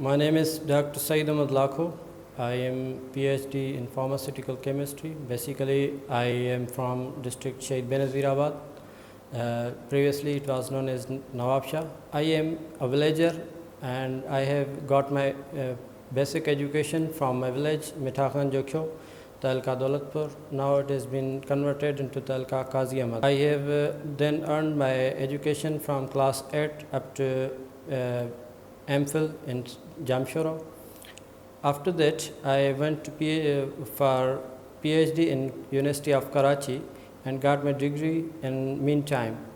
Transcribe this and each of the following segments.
My name is Dr. Saeed Ahmad Lakho. I am PhD in pharmaceutical chemistry. Basically, I am from district Shahid Benazirabad. Previously, it was known as Nawab Shah. I am a villager and I have got my basic education from my village, Mitakhan Jokhyo, Talka Daulatpur. Now it has been converted into Talka Qazi Ahmad. I have then earned my education from class 8 up to MPhil in Jamshoro. After that, I went to for PhD in University of Karachi and got my degree in meantime.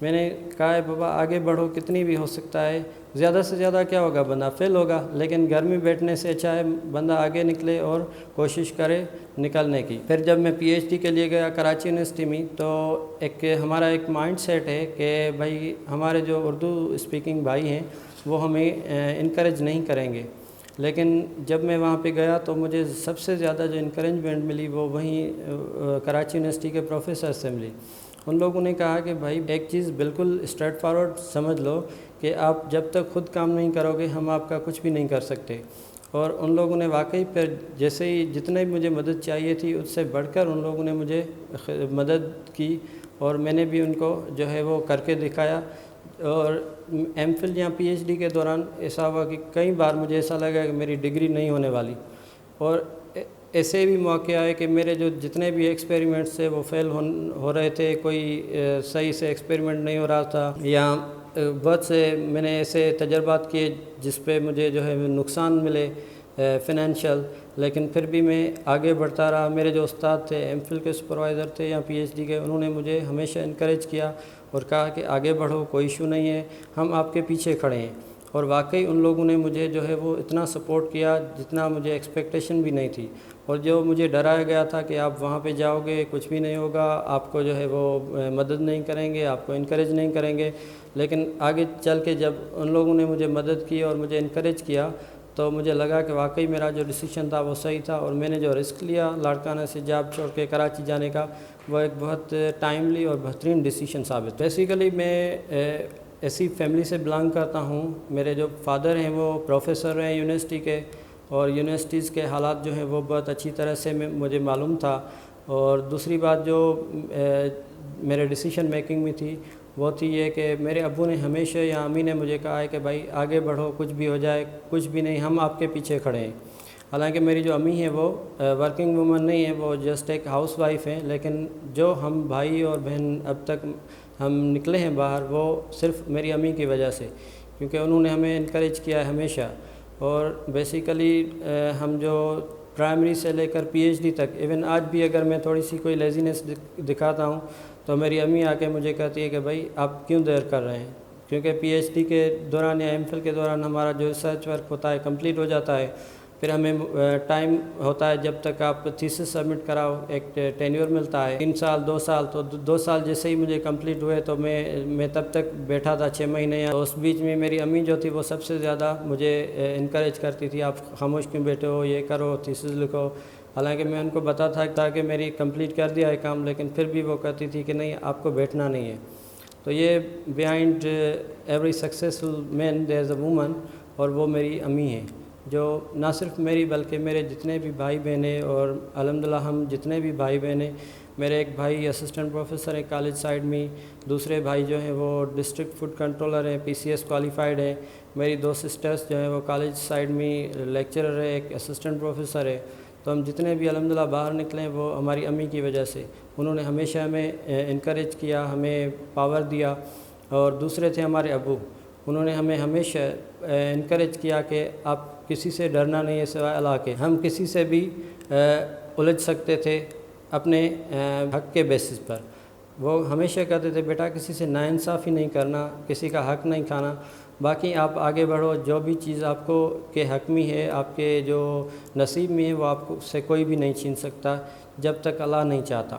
میں نے کہا ہے بابا آگے بڑھو، کتنی بھی ہو سکتا ہے، زیادہ سے زیادہ کیا ہوگا، بندہ فیل ہوگا، لیکن گھر میں بیٹھنے سے اچھا ہے بندہ آگے نکلے اور کوشش کرے نکلنے کی۔ پھر جب میں پی ایچ ڈی کے لیے گیا کراچی یونیورسٹی میں، تو ہمارا ایک مائنڈ سیٹ ہے کہ بھائی ہمارے جو اردو اسپیکنگ بھائی ہیں وہ ہمیں انکریج نہیں کریں گے، لیکن جب میں وہاں پہ گیا تو مجھے سب سے زیادہ جو انکریجمنٹ ملی وہ وہیں کراچی یونیورسٹی کے پروفیسر سے ملی۔ ان لوگوں نے کہا کہ بھائی ایک چیز بالکل اسٹریٹ فارورڈ سمجھ لو کہ آپ جب تک خود کام نہیں کرو گے ہم آپ کا کچھ بھی نہیں کر سکتے۔ اور ان لوگوں نے واقعی پھر جیسے ہی جتنے مجھے مدد چاہیے تھی اس سے بڑھ کر ان لوگوں نے مجھے مدد کی، اور میں نے بھی ان کو جو ہے وہ کر کے دکھایا۔ اور ایم فل یا پی ایچ ڈی کے دوران ایسا ہوا کہ کئی بار مجھے ایسا لگا کہ میری ڈگری نہیں ہونے والی، اور ایسے بھی موقع آئے کہ میرے جو جتنے بھی ایکسپیریمنٹس تھے وہ فیل ہو رہے تھے، کوئی صحیح سے ایکسپیریمنٹ نہیں ہو رہا تھا، یا بہت سے میں نے ایسے تجربات کیے جس پہ مجھے جو ہے نقصان ملے فنینشیل، لیکن پھر بھی میں آگے بڑھتا رہا۔ میرے جو استاد تھے، ایم فل کے سپروائزر تھے یا پی ایچ ڈی کے، انہوں نے مجھے ہمیشہ انکریج کیا اور کہا کہ آگے بڑھو، کوئی ایشو نہیں ہے، ہم آپ کے پیچھے کھڑے ہیں۔ اور واقعی ان لوگوں نے مجھے جو ہے وہ اتنا سپورٹ کیا جتنا مجھے ایکسپیکٹیشن بھی نہیں تھی، اور جو مجھے ڈرایا گیا تھا کہ آپ وہاں پہ جاؤ گے کچھ بھی نہیں ہوگا، آپ کو جو ہے وہ مدد نہیں کریں گے، آپ کو انکریج نہیں کریں گے، لیکن آگے چل کے جب ان لوگوں نے مجھے مدد کی اور مجھے انکریج کیا تو مجھے لگا کہ واقعی میرا جو ڈیسیشن تھا وہ صحیح تھا، اور میں نے جو رسک لیا لاڑکانہ سے جاب چھوڑ کے کراچی جانے کا، وہ ایک بہت ٹائملی اور بہترین ڈیسیشن ثابت۔ بیسیکلی میں ایسی فیملی سے بلانگ کرتا ہوں، میرے جو فادر ہیں وہ پروفیسر ہیں یونیورسٹی کے، اور یونیورسٹیز کے حالات جو ہیں وہ بہت اچھی طرح سے مجھے معلوم تھا۔ اور دوسری بات جو میرے ڈیسیشن میکنگ میں تھی وہ تھی یہ کہ میرے ابو نے ہمیشہ یا امی نے مجھے کہا ہے کہ بھائی آگے بڑھو، کچھ بھی ہو جائے کچھ بھی نہیں، ہم آپ کے پیچھے کھڑے ہیں۔ حالانکہ میری جو امی ہیں وہ ورکنگ وومن نہیں ہیں، وہ جسٹ ایک ہاؤس وائف ہیں، لیکن جو ہم بھائی اور بہن اب تک ہم نکلے ہیں باہر وہ صرف میری امی کی وجہ سے، کیونکہ انہوں نے ہمیں انکریج کیا ہے ہمیشہ۔ اور بیسیکلی ہم جو پرائمری سے لے کر پی ایچ ڈی تک، ایون آج بھی اگر میں تھوڑی سی کوئی لیزینس دکھاتا ہوں تو میری امی آ کے مجھے کہتی ہے کہ بھائی آپ کیوں دیر کر رہے ہیں، کیونکہ پی ایچ ڈی کے دوران یا ایم فل کے دوران ہمارا جو ریسرچ ورک ہوتا ہے کمپلیٹ ہو جاتا ہے، پھر ہمیں ٹائم ہوتا ہے جب تک آپ تھیسس سبمٹ کراؤ، ایک ٹینیور ملتا ہے 3 سال 2 سال، تو 2 سال جیسے ہی مجھے کمپلیٹ ہوئے تو میں تب تک بیٹھا تھا 6 مہینے۔ اس بیچ میں میری امی جو تھی وہ سب سے زیادہ مجھے انکریج کرتی تھی، آپ خاموش کیوں بیٹھے ہو، یہ کرو، تھیسس لکھو۔ حالانکہ میں ان کو بتاتا تھا کہ میری کمپلیٹ کر دیا ہے کام، لیکن پھر بھی وہ کہتی تھی کہ نہیں آپ کو بیٹھنا نہیں ہے۔ تو یہ behind every successful man there is a woman, اور وہ میری امی ہیں، جو نہ صرف میری بلکہ میرے جتنے بھی بھائی بہنیں، اور الحمدللہ ہم جتنے بھی بھائی بہنیں، میرے ایک بھائی اسسٹنٹ پروفیسر ہیں کالج سائڈ میں، دوسرے بھائی جو ہیں وہ ڈسٹرکٹ فوڈ کنٹرولر ہیں، پی سی ایس کوالیفائڈ ہیں، میری 2 سسٹرس جو ہیں وہ کالج سائڈ میں لیکچرر ہے، ایک اسسٹنٹ پروفیسر ہے۔ تو ہم جتنے بھی الحمدللہ باہر نکلے ہیں وہ ہماری امی کی وجہ سے، انہوں نے ہمیشہ ہمیں انکریج کیا، ہمیں پاور دیا۔ اور دوسرے تھے ہمارے ابو، انہوں نے ہمیں ہمیشہ انکریج کیا کہ آپ کسی سے ڈرنا نہیں ہے سوائے اللہ کے۔ ہم کسی سے بھی الجھ سکتے تھے اپنے حق کے بیسس پر، وہ ہمیشہ کہتے تھے بیٹا کسی سے ناانصافی نہیں کرنا، کسی کا حق نہیں کھانا، باقی آپ آگے بڑھو، جو بھی چیز آپ کو کے حق میں ہے، آپ کے جو نصیب میں ہے وہ آپ کو سے کوئی بھی نہیں چھین سکتا جب تک اللہ نہیں چاہتا۔